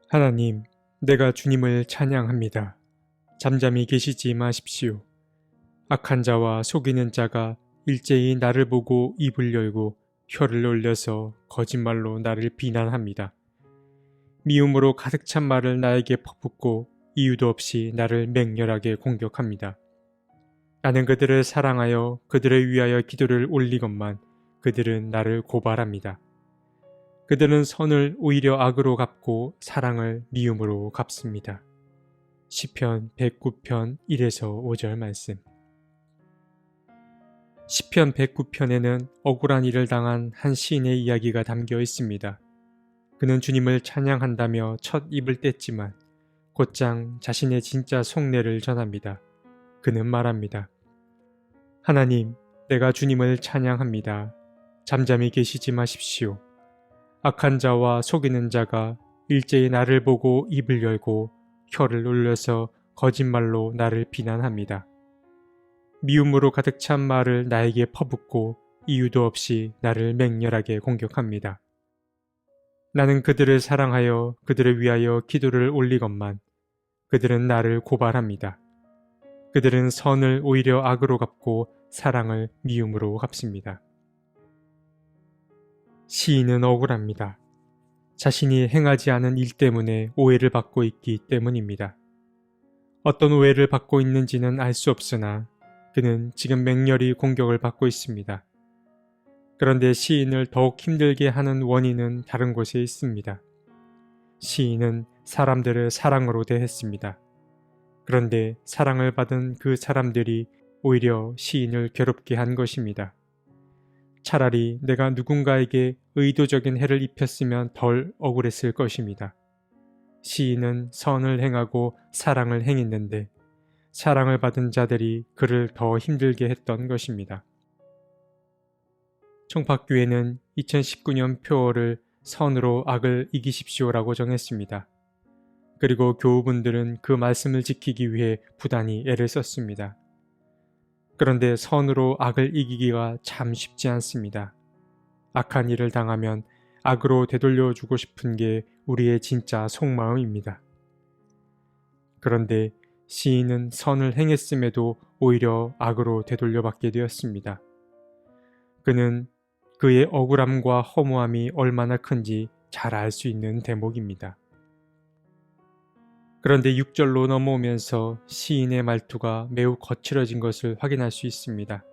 하나님, 내가 주님을 찬양합니다. 잠잠히 계시지 마십시오. 악한 자와 속이는 자가 일제히 나를 보고 입을 열고 혀를 올려서 거짓말로 나를 비난합니다. 미움으로 가득 찬 말을 나에게 퍼붓고 이유도 없이 나를 맹렬하게 공격합니다. 나는 그들을 사랑하여 그들을 위하여 기도를 올리건만 그들은 나를 고발합니다. 그들은 선을 오히려 악으로 갚고 사랑을 미움으로 갚습니다. 시편 109편 1에서 5절 말씀. 시편 109편에는 억울한 일을 당한 한 시인의 이야기가 담겨 있습니다. 그는 주님을 찬양한다며 첫 입을 뗐지만 곧장 자신의 진짜 속내를 전합니다. 그는 말합니다. 하나님, 내가 주님을 찬양합니다. 잠잠히 계시지 마십시오. 악한 자와 속이는 자가 일제히 나를 보고 입을 열고 혀를 올려서 거짓말로 나를 비난합니다. 미움으로 가득 찬 말을 나에게 퍼붓고 이유도 없이 나를 맹렬하게 공격합니다. 나는 그들을 사랑하여 그들을 위하여 기도를 올리건만 그들은 나를 고발합니다. 그들은 선을 오히려 악으로 갚고 사랑을 미움으로 갚습니다. 시인은 억울합니다. 자신이 행하지 않은 일 때문에 오해를 받고 있기 때문입니다. 어떤 오해를 받고 있는지는 알 수 없으나 그는 지금 맹렬히 공격을 받고 있습니다. 그런데 시인을 더욱 힘들게 하는 원인은 다른 곳에 있습니다. 시인은 사람들을 사랑으로 대했습니다. 그런데 사랑을 받은 그 사람들이 오히려 시인을 괴롭게 한 것입니다. 차라리 내가 누군가에게 의도적인 해를 입혔으면 덜 억울했을 것입니다. 시인은 선을 행하고 사랑을 행했는데 사랑을 받은 자들이 그를 더 힘들게 했던 것입니다. 청파교회는 2019년 표어를 선으로 악을 이기십시오라고 정했습니다. 그리고 교우분들은 그 말씀을 지키기 위해 부단히 애를 썼습니다. 그런데 선으로 악을 이기기가 참 쉽지 않습니다. 악한 일을 당하면 악으로 되돌려주고 싶은 게 우리의 진짜 속마음입니다. 그런데 시인은 선을 행했음에도 오히려 악으로 되돌려받게 되었습니다. 그는 그의 억울함과 허무함이 얼마나 큰지 잘 알 수 있는 대목입니다. 그런데 6절로 넘어오면서 시인의 말투가 매우 거칠어진 것을 확인할 수 있습니다.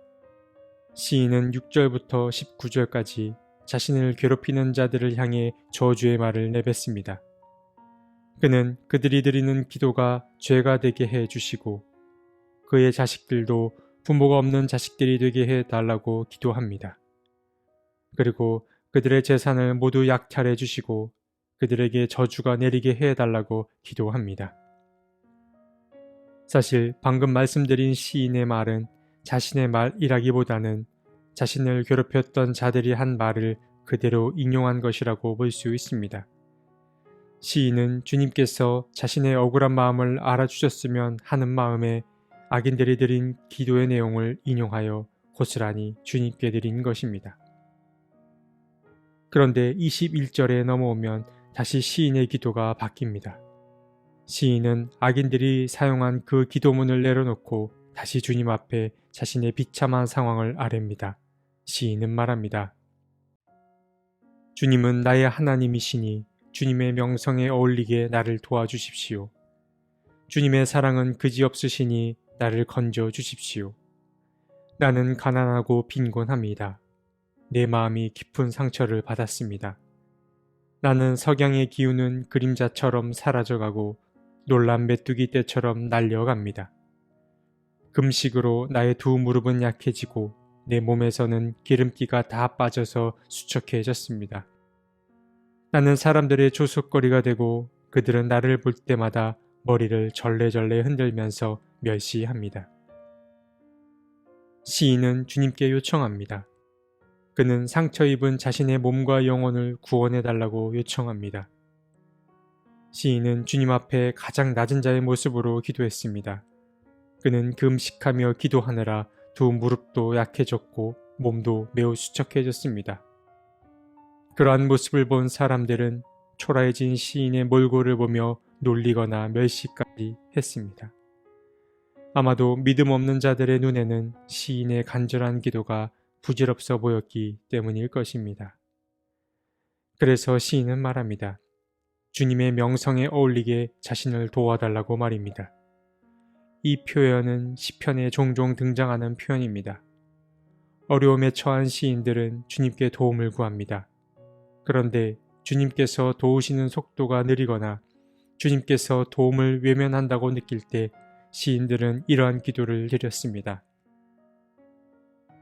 시인은 6절부터 19절까지 자신을 괴롭히는 자들을 향해 저주의 말을 내뱉습니다. 그는 그들이 드리는 기도가 죄가 되게 해 주시고 그의 자식들도 부모가 없는 자식들이 되게 해 달라고 기도합니다. 그리고 그들의 재산을 모두 약탈해 주시고 그들에게 저주가 내리게 해달라고 기도합니다. 사실 방금 말씀드린 시인의 말은 자신의 말이라기보다는 자신을 괴롭혔던 자들이 한 말을 그대로 인용한 것이라고 볼 수 있습니다. 시인은 주님께서 자신의 억울한 마음을 알아주셨으면 하는 마음에 악인들이 드린 기도의 내용을 인용하여 고스란히 주님께 드린 것입니다. 그런데 21절에 넘어오면 다시 시인의 기도가 바뀝니다. 시인은 악인들이 사용한 그 기도문을 내려놓고 다시 주님 앞에 자신의 비참한 상황을 아뢰입니다. 시인은 말합니다. 주님은 나의 하나님이시니 주님의 명성에 어울리게 나를 도와주십시오. 주님의 사랑은 그지없으시니 나를 건져 주십시오. 나는 가난하고 빈곤합니다. 내 마음이 깊은 상처를 받았습니다. 나는 석양의 기운은 그림자처럼 사라져가고 놀란 메뚜기 떼처럼 날려갑니다. 금식으로 나의 두 무릎은 약해지고 내 몸에서는 기름기가 다 빠져서 수척해졌습니다. 나는 사람들의 조속거리가 되고 그들은 나를 볼 때마다 머리를 절레절레 흔들면서 멸시합니다. 시인은 주님께 요청합니다. 그는 상처 입은 자신의 몸과 영혼을 구원해달라고 요청합니다. 시인은 주님 앞에 가장 낮은 자의 모습으로 기도했습니다. 그는 금식하며 기도하느라 두 무릎도 약해졌고 몸도 매우 수척해졌습니다. 그러한 모습을 본 사람들은 초라해진 시인의 몰골을 보며 놀리거나 멸시까지 했습니다. 아마도 믿음 없는 자들의 눈에는 시인의 간절한 기도가 부질없어 보였기 때문일 것입니다. 그래서 시인은 말합니다. 주님의 명성에 어울리게 자신을 도와달라고 말입니다. 이 표현은 시편에 종종 등장하는 표현입니다. 어려움에 처한 시인들은 주님께 도움을 구합니다. 그런데 주님께서 도우시는 속도가 느리거나 주님께서 도움을 외면한다고 느낄 때 시인들은 이러한 기도를 드렸습니다.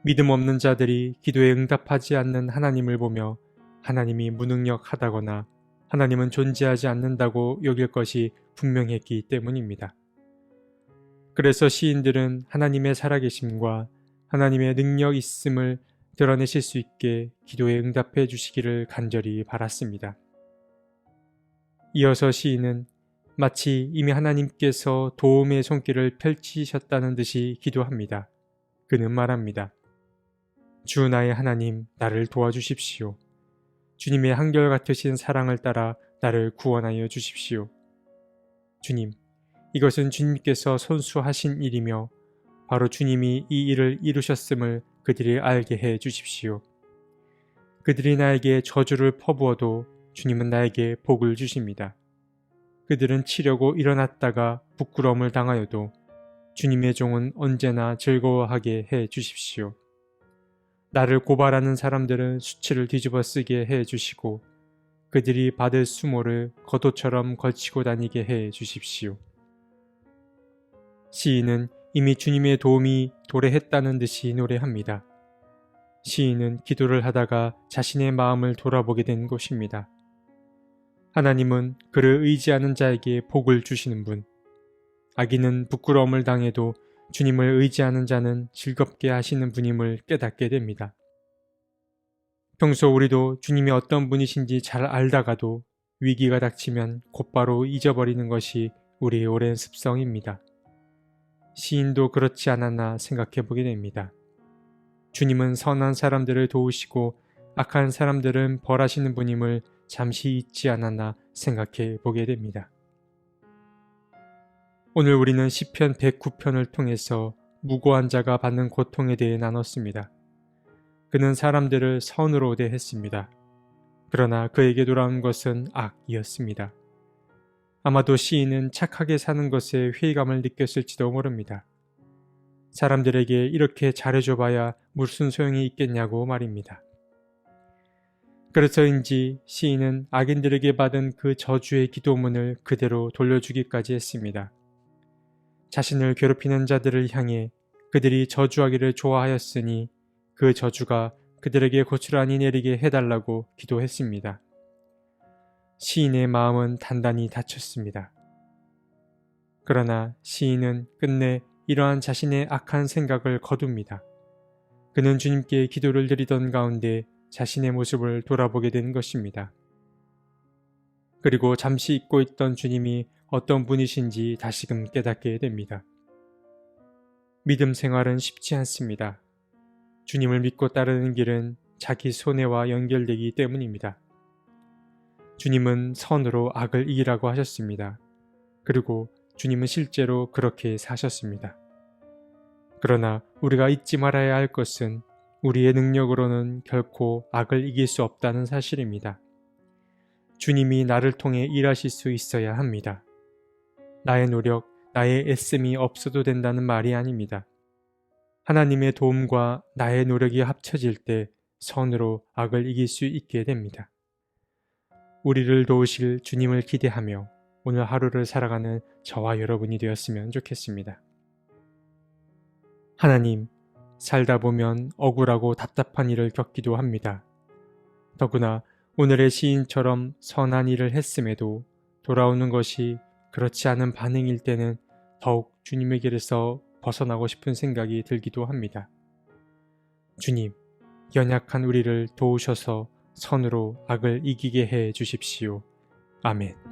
믿음 없는 자들이 기도에 응답하지 않는 하나님을 보며 하나님이 무능력하다거나 하나님은 존재하지 않는다고 여길 것이 분명했기 때문입니다. 그래서 시인들은 하나님의 살아계심과 하나님의 능력 있음을 드러내실 수 있게 기도에 응답해 주시기를 간절히 바랐습니다. 이어서 시인은 마치 이미 하나님께서 도움의 손길을 펼치셨다는 듯이 기도합니다. 그는 말합니다. 주 나의 하나님, 나를 도와주십시오. 주님의 한결같으신 사랑을 따라 나를 구원하여 주십시오. 주님, 이것은 주님께서 선수하신 일이며 바로 주님이 이 일을 이루셨음을 그들이 알게 해 주십시오. 그들이 나에게 저주를 퍼부어도 주님은 나에게 복을 주십니다. 그들은 치려고 일어났다가 부끄러움을 당하여도 주님의 종은 언제나 즐거워하게 해 주십시오. 나를 고발하는 사람들은 수치를 뒤집어 쓰게 해 주시고 그들이 받을 수모를 겉옷처럼 걸치고 다니게 해 주십시오. 시인은 이미 주님의 도움이 도래했다는 듯이 노래합니다. 시인은 기도를 하다가 자신의 마음을 돌아보게 된 것입니다. 하나님은 그를 의지하는 자에게 복을 주시는 분, 악인은 부끄러움을 당해도 주님을 의지하는 자는 즐겁게 하시는 분임을 깨닫게 됩니다. 평소 우리도 주님이 어떤 분이신지 잘 알다가도 위기가 닥치면 곧바로 잊어버리는 것이 우리의 오랜 습성입니다. 시인도 그렇지 않았나 생각해 보게 됩니다. 주님은 선한 사람들을 도우시고 악한 사람들은 벌하시는 분임을 잠시 잊지 않았나 생각해 보게 됩니다. 오늘 우리는 시편 109편을 통해서 무고한 자가 받는 고통에 대해 나눴습니다. 그는 사람들을 선으로 대했습니다. 그러나 그에게 돌아온 것은 악이었습니다. 아마도 시인은 착하게 사는 것에 회의감을 느꼈을지도 모릅니다. 사람들에게 이렇게 잘해줘봐야 무슨 소용이 있겠냐고 말입니다. 그래서인지 시인은 악인들에게 받은 그 저주의 기도문을 그대로 돌려주기까지 했습니다. 자신을 괴롭히는 자들을 향해 그들이 저주하기를 좋아하였으니 그 저주가 그들에게 고스란히 내리게 해달라고 기도했습니다. 시인의 마음은 단단히 닫혔습니다. 그러나 시인은 끝내 이러한 자신의 악한 생각을 거둡니다. 그는 주님께 기도를 드리던 가운데 자신의 모습을 돌아보게 된 것입니다. 그리고 잠시 잊고 있던 주님이 어떤 분이신지 다시금 깨닫게 됩니다. 믿음 생활은 쉽지 않습니다. 주님을 믿고 따르는 길은 자기 손해와 연결되기 때문입니다. 주님은 선으로 악을 이기라고 하셨습니다. 그리고 주님은 실제로 그렇게 사셨습니다. 그러나 우리가 잊지 말아야 할 것은 우리의 능력으로는 결코 악을 이길 수 없다는 사실입니다. 주님이 나를 통해 일하실 수 있어야 합니다. 나의 노력, 나의 애씀이 없어도 된다는 말이 아닙니다. 하나님의 도움과 나의 노력이 합쳐질 때 선으로 악을 이길 수 있게 됩니다. 우리를 도우실 주님을 기대하며 오늘 하루를 살아가는 저와 여러분이 되었으면 좋겠습니다. 하나님, 살다 보면 억울하고 답답한 일을 겪기도 합니다. 더구나 오늘의 시인처럼 선한 일을 했음에도 돌아오는 것이 그렇지 않은 반응일 때는 더욱 주님의 길에서 벗어나고 싶은 생각이 들기도 합니다. 주님, 연약한 우리를 도우셔서 선으로 악을 이기게 해 주십시오. 아멘.